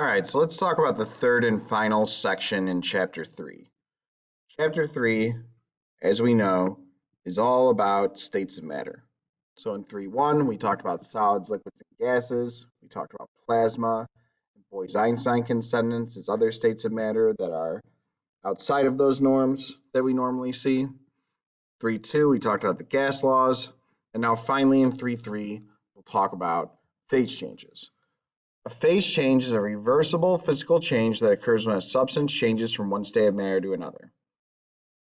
All right, so let's talk about the third and final section in Chapter 3. Chapter 3, as we know, is all about states of matter. So in 3.1, we talked about solids, liquids, and gases. We talked about plasma, Bose-Einstein constants as other states of matter that are outside of those norms that we normally see. 3.2, we talked about the gas laws. And now finally in 3.3, we'll talk about phase changes. A phase change is a reversible physical change that occurs when a substance changes from one state of matter to another.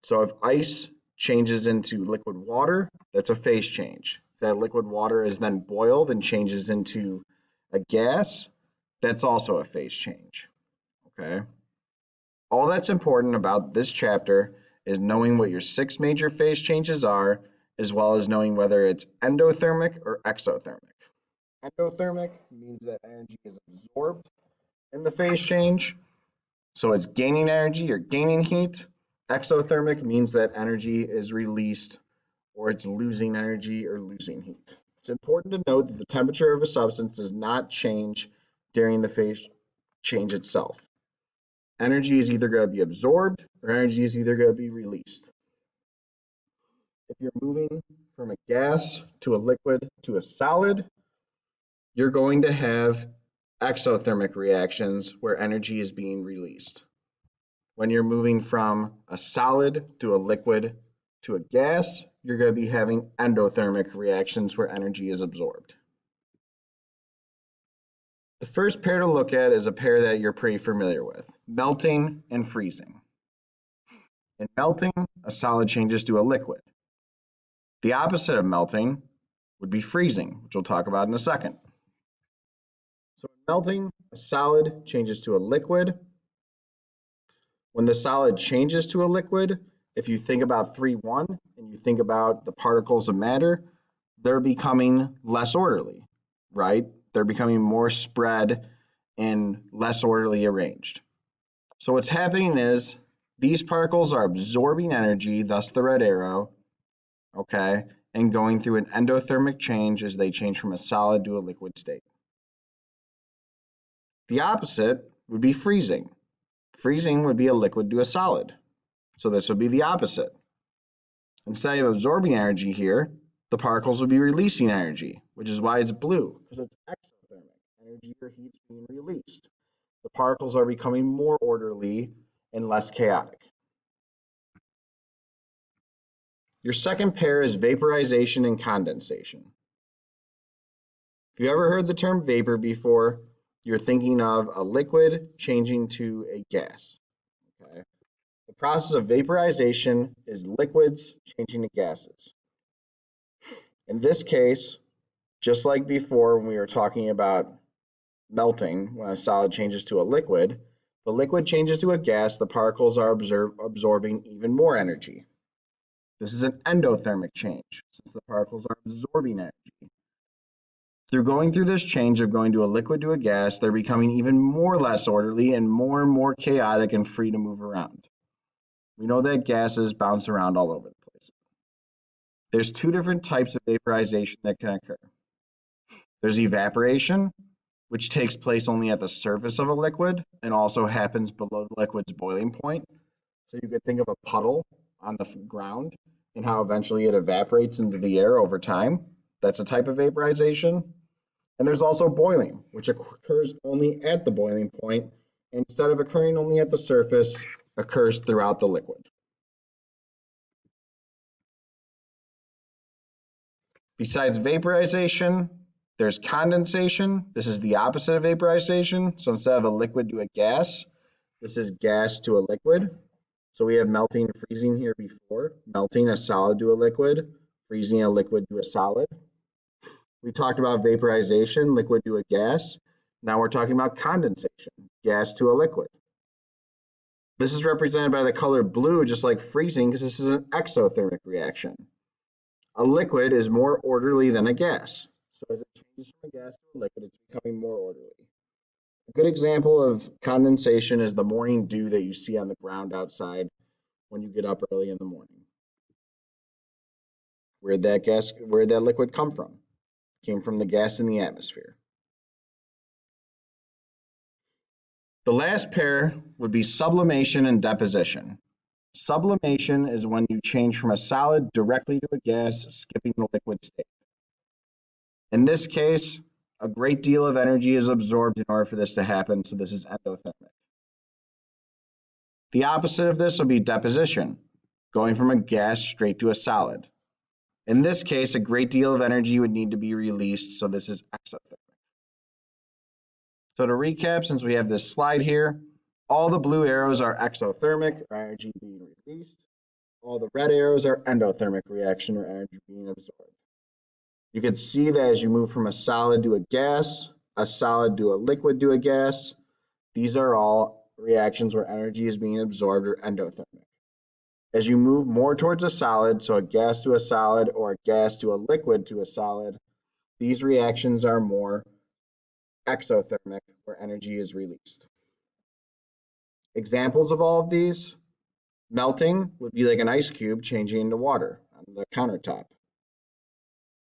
So if ice changes into liquid water, that's a phase change. If that liquid water is then boiled and changes into a gas, that's also a phase change. Okay. All that's important about this chapter is knowing what your 6 major phase changes are, as well as knowing whether it's endothermic or exothermic. Endothermic means that energy is absorbed in the phase change, so it's gaining energy or gaining heat. Exothermic means that energy is released or it's losing energy or losing heat. It's important to note that the temperature of a substance does not change during the phase change itself. Energy is either going to be absorbed or energy is either going to be released. If you're moving from a gas to a liquid to a solid, you're going to have exothermic reactions where energy is being released. When you're moving from a solid to a liquid to a gas, you're going to be having endothermic reactions where energy is absorbed. The first pair to look at is a pair that you're pretty familiar with, melting and freezing. In melting, a solid changes to a liquid. The opposite of melting would be freezing, which we'll talk about in a second. So in melting, a solid changes to a liquid. When the solid changes to a liquid, if you think about 3.1 and you think about the particles of matter, they're becoming less orderly, right? They're becoming more spread and less orderly arranged. So what's happening is these particles are absorbing energy, thus the red arrow, okay, and going through an endothermic change as they change from a solid to a liquid state. The opposite would be freezing. Freezing would be a liquid to a solid. So this would be the opposite. Instead of absorbing energy here, the particles would be releasing energy, which is why it's blue, because it's exothermic. Energy or heat is being released. The particles are becoming more orderly and less chaotic. Your second pair is vaporization and condensation. If you ever heard the term vapor before, you're thinking of a liquid changing to a gas. Okay? The process of vaporization is liquids changing to gases. In this case, just like before when we were talking about melting, when a solid changes to a liquid, the liquid changes to a gas, the particles are absorbing even more energy. This is an endothermic change, since the particles are absorbing energy. Through going through this change of going to a liquid to a gas, they're becoming even more less orderly and more chaotic and free to move around. We know that gases bounce around all over the place. There's 2 different types of vaporization that can occur. There's evaporation, which takes place only at the surface of a liquid and also happens below the liquid's boiling point. So you could think of a puddle on the ground and how eventually it evaporates into the air over time. That's a type of vaporization. And there's also boiling, which occurs only at the boiling point, and instead of occurring only at the surface, occurs throughout the liquid. Besides vaporization, there's condensation. This is the opposite of vaporization. So instead of a liquid to a gas, this is gas to a liquid. So we have melting and freezing here before. Melting a solid to a liquid, freezing a liquid to a solid. We talked about vaporization, liquid to a gas. Now we're talking about condensation, gas to a liquid. This is represented by the color blue, just like freezing, because this is an exothermic reaction. A liquid is more orderly than a gas. So as it changes from a gas to a liquid, it's becoming more orderly. A good example of condensation is the morning dew that you see on the ground outside when you get up early in the morning. Where'd that liquid come from? It came from the gas in the atmosphere. The last pair would be sublimation and deposition. Sublimation is when you change from a solid directly to a gas, skipping the liquid state. In this case, a great deal of energy is absorbed in order for this to happen, so this is endothermic. The opposite of this would be deposition, going from a gas straight to a solid. In this case, a great deal of energy would need to be released, so this is exothermic. So to recap, since we have this slide here, all the blue arrows are exothermic, or energy being released. All the red arrows are endothermic reaction, or energy being absorbed. You can see that as you move from a solid to a solid to a liquid to a gas, these are all reactions where energy is being absorbed, or endothermic. As you move more towards a solid, so a gas to a solid or a gas to a liquid to a solid, these reactions are more exothermic, where energy is released. Examples of all of these: melting would be like an ice cube changing into water on the countertop.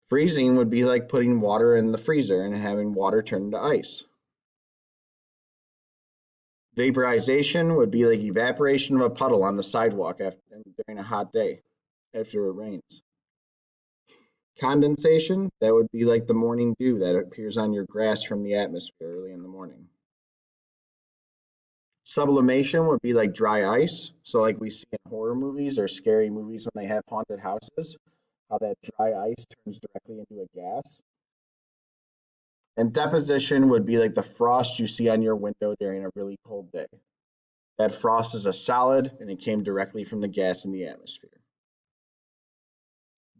Freezing would be like putting water in the freezer and having water turn into ice. Vaporization would be like evaporation of a puddle on the sidewalk during a hot day after it rains. Condensation, that would be like the morning dew that appears on your grass from the atmosphere early in the morning. Sublimation would be like dry ice, so like we see in horror movies or scary movies when they have haunted houses, how that dry ice turns directly into a gas. And deposition would be like the frost you see on your window during a really cold day. That frost is a solid and it came directly from the gas in the atmosphere.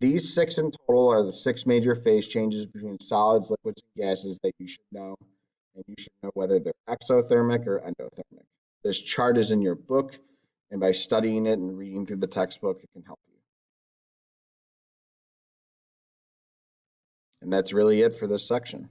These 6 in total are the 6 major phase changes between solids, liquids, and gases that you should know, and you should know whether they're exothermic or endothermic. This chart is in your book, and by studying it and reading through the textbook, it can help you. And that's really it for this section.